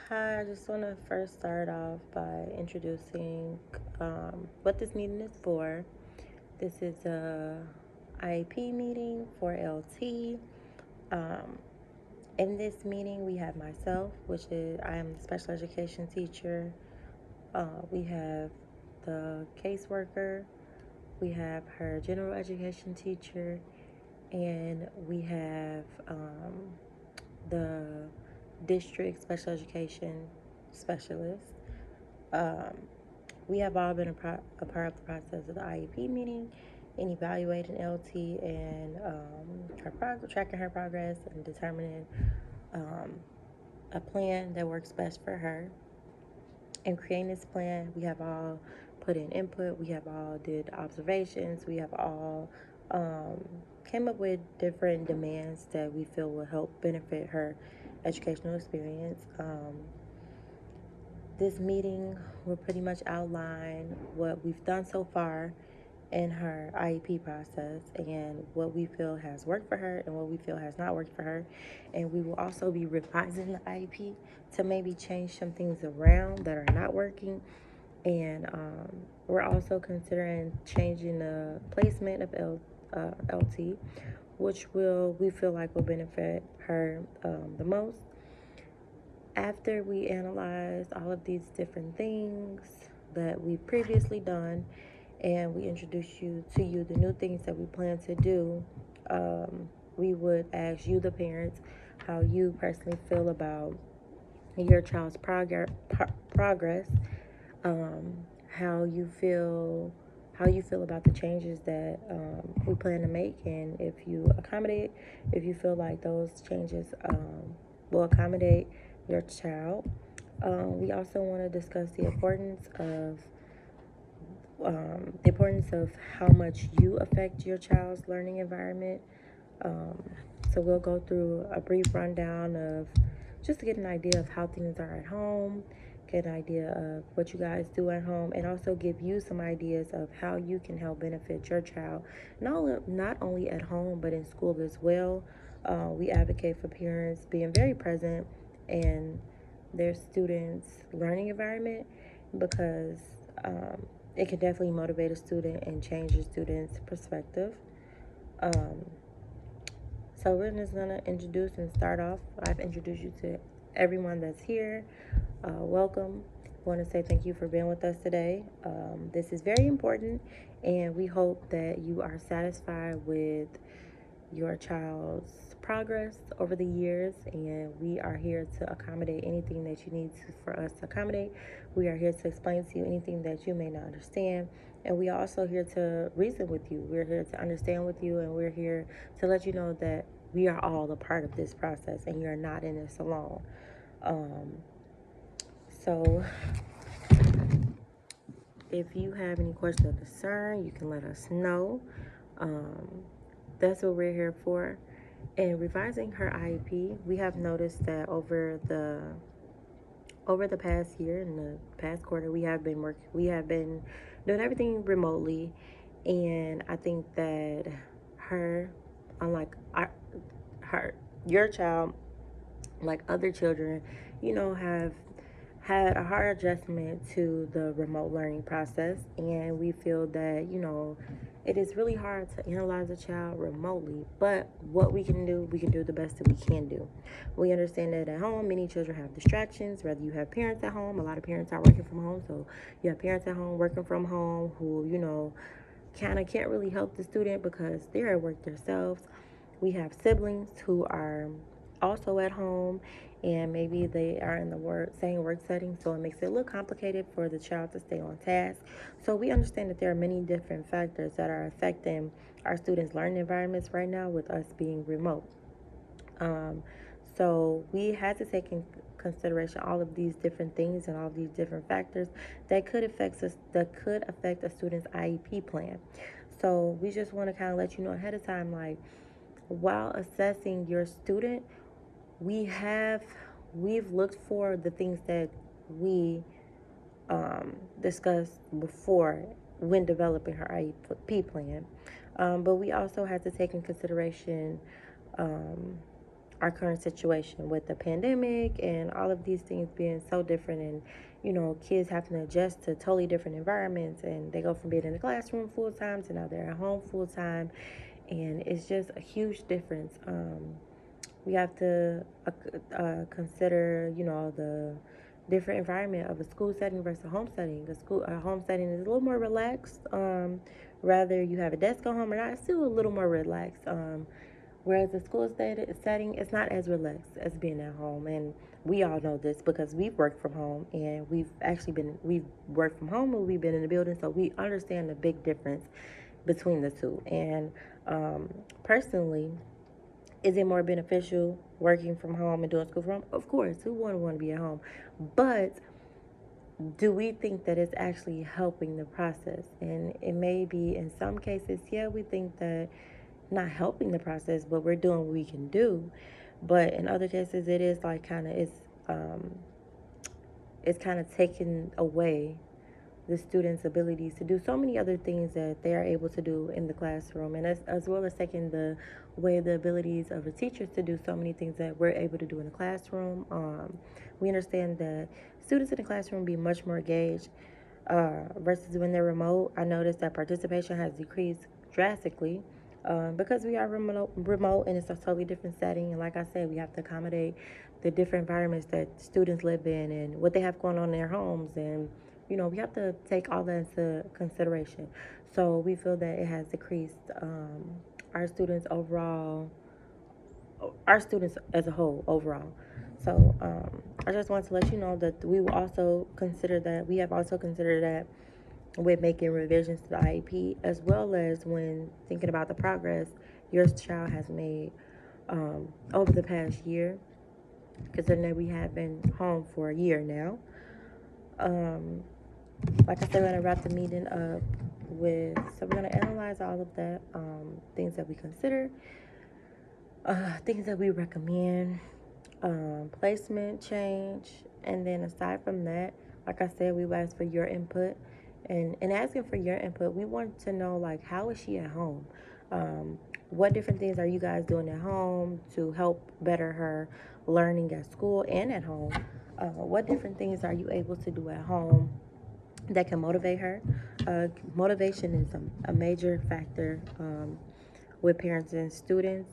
Hi, I just want to first start off by introducing what this meeting is for. This is a IEP meeting for LT. Um, in this meeting, we have myself, which is I am the special education teacher. We have the caseworker. We have her general education teacher, and we have the district special education specialist. Um, we have all been a part of the process of the IEP meeting and evaluating LT and tracking her progress and determining um, a plan that works best for her. In creating this plan, we have all put in input, we have all did observations, we have all um, came up with different demands that we feel will help benefit her educational experience. This meeting will pretty much outline what we've done so far in her IEP process and what we feel has worked for her and what we feel has not worked for her. And we will also be revising the IEP to maybe change some things around that are not working. And we're also considering changing the placement of LT, which we feel like will benefit her the most. After we analyze all of these different things that we've previously done and we introduce you the new things that we plan to do, we would ask you, the parents, how you personally feel about your child's progress, um, how you feel how you feel about the changes that we plan to make, and if you feel like those changes will accommodate your child. We also want to discuss the importance of how much you affect your child's learning environment. Um, so we'll go through a brief rundown of just to get an idea of how things are at home, get an idea of what you guys do at home, and also give you some ideas of how you can help benefit your child, not only at home but in school as well. We advocate for parents being very present in their students' learning environment because um, it can definitely motivate a student and change your student's perspective. Um, so we're just gonna introduce and start off. I've introduced you to everyone that's here. Welcome. I want to say thank you for being with us today. This is very important, and we hope that you are satisfied with your child's progress over the years, and we are here to accommodate anything that you need for us to accommodate. We are here to explain to you anything that you may not understand, and we are also here to reason with you. We're here to understand with you, and we're here to let you know that we are all a part of this process and you're not in this alone. um, so if you have any questions or concern, you can let us know. um, that's what we're here for. In revising her IEP, we have noticed that over the past year and the past quarter, we have been doing everything remotely, and I think that her, unlike her, your child, like other children, have had a hard adjustment to the remote learning process, and we feel that it is really hard to analyze a child remotely, but what we can do the best that we can do. We understand that at home many children have distractions, whether you have parents at home. A lot of parents are working from home, so you have parents at home working from home who kind of can't really help the student because they're at work themselves. We have siblings who are also at home, and maybe they are in the same work setting, so it makes it a little complicated for the child to stay on task. So we understand that there are many different factors that are affecting our students' learning environments right now with us being remote. Um, so we had to take in consideration all of these different things and all of these different factors that could affect a student's IEP plan. So we just want to kind of let you know ahead of time, like, while assessing your student, we have we've looked for the things that we discussed before when developing her IEP plan, but we also had to take in consideration um, our current situation with the pandemic and all of these things being so different, and kids having to adjust to totally different environments, and they go from being in the classroom full time to now they're at home full time, and it's just a huge difference. We have to consider, the different environment of a school setting versus a home setting. A home setting is a little more relaxed. Rather you have a desk at home or not, it's still a little more relaxed. Whereas the school setting is not as relaxed as being at home, and we all know this because we've worked from home, and we've worked from home and we've been in the building, so we understand the big difference between the two. And personally, is it more beneficial working from home and doing school from home? Of course, who wouldn't want to be at home? But do we think that it's actually helping the process? And it may be in some cases, yeah, we think that not helping the process, but we're doing what we can do. But in other cases, it is like it's kind of taking away the students' abilities to do so many other things that they are able to do in the classroom, and as well as taking away the abilities of the teachers to do so many things that we're able to do in the classroom. We understand that students in the classroom be much more engaged versus when they're remote. I noticed that participation has decreased drastically because we are remote, and it's a totally different setting. And like I said, we have to accommodate the different environments that students live in and what they have going on in their homes, and we have to take all that into consideration. So we feel that it has decreased our students overall, our students as a whole overall. So I just want to let you know that we have also considered that with making revisions to the IEP, as well as when thinking about the progress your child has made over the past year, considering that we have been home for a year now. Like I said, we're going to wrap the meeting up so we're going to analyze all of that, things that we consider, things that we recommend, placement change, and then aside from that, like I said, we will ask for your input. And in asking for your input, we want to know, like, how is she at home? What different things are you guys doing at home to help better her learning at school and at home? What different things are you able to do at home that can motivate her? Motivation is a major factor with parents and students.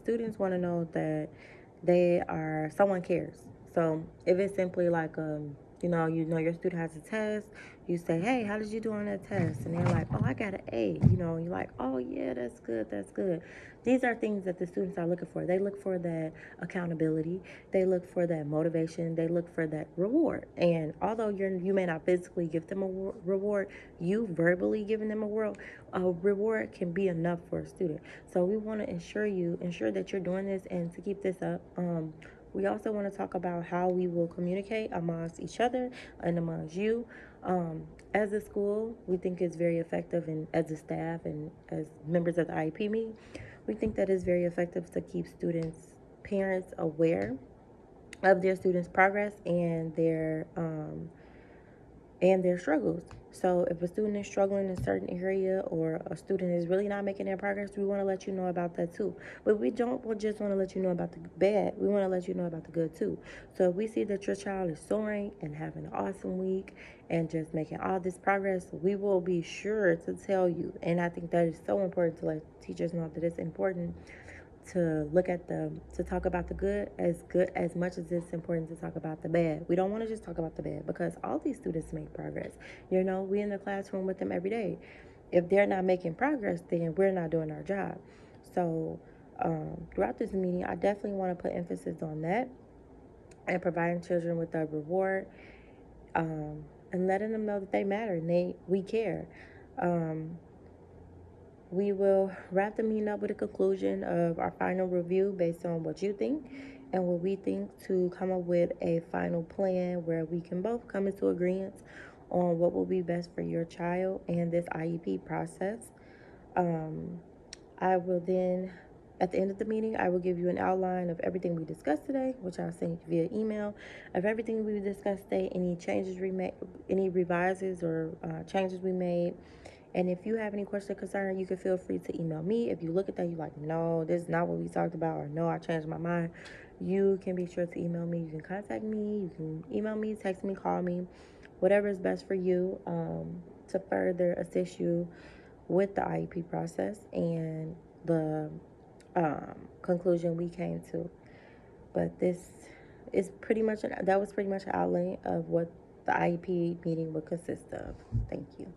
Students want to know that someone cares. So if it's simply like your student has a test, you say, hey, how did you do on that test? And they're like, oh, I got an A. You're like, oh yeah, that's good, that's good. These are things that the students are looking for. They look for that accountability. They look for that motivation. They look for that reward. And although you may not physically give them a reward, you verbally giving them a reward can be enough for a student. So we want to ensure that you're doing this, and to keep this up. We also want to talk about how we will communicate amongst each other and amongst you. As a school, we think it's very effective, and as a staff and as members of the IEP meeting, we think that it's very effective to keep parents aware of their students' progress and their struggles. So if a student is struggling in a certain area, or a student is really not making their progress, we want to let you know about that too. But we don't just want to let you know about the bad. We want to let you know about the good too. So if we see that your child is soaring and having an awesome week and just making all this progress, we will be sure to tell you. And I think that is so important to let teachers know that it's important to talk about the good as much as it's important to talk about the bad. We don't want to just talk about the bad, because all these students make progress. We in the classroom with them every day. If they're not making progress, then we're not doing our job. So throughout this meeting, I definitely want to put emphasis on that, and providing children with a reward, and letting them know that they matter and we care. We will wrap the meeting up with a conclusion of our final review based on what you think and what we think, to come up with a final plan where we can both come into agreement on what will be best for your child and this IEP process. I will then, at the end of the meeting, I will give you an outline of everything we discussed today, which I'll send you via email, of everything we discussed today, any changes we made, any revises or changes we made, And if you have any question or concern, you can feel free to email me. If you look at that, you're like, no, this is not what we talked about, or no, I changed my mind, you can be sure to email me. You can contact me. You can email me, text me, call me, whatever is best for you, to further assist you with the IEP process and the conclusion we came to. But this is pretty much that was pretty much an outline of what the IEP meeting would consist of. Thank you.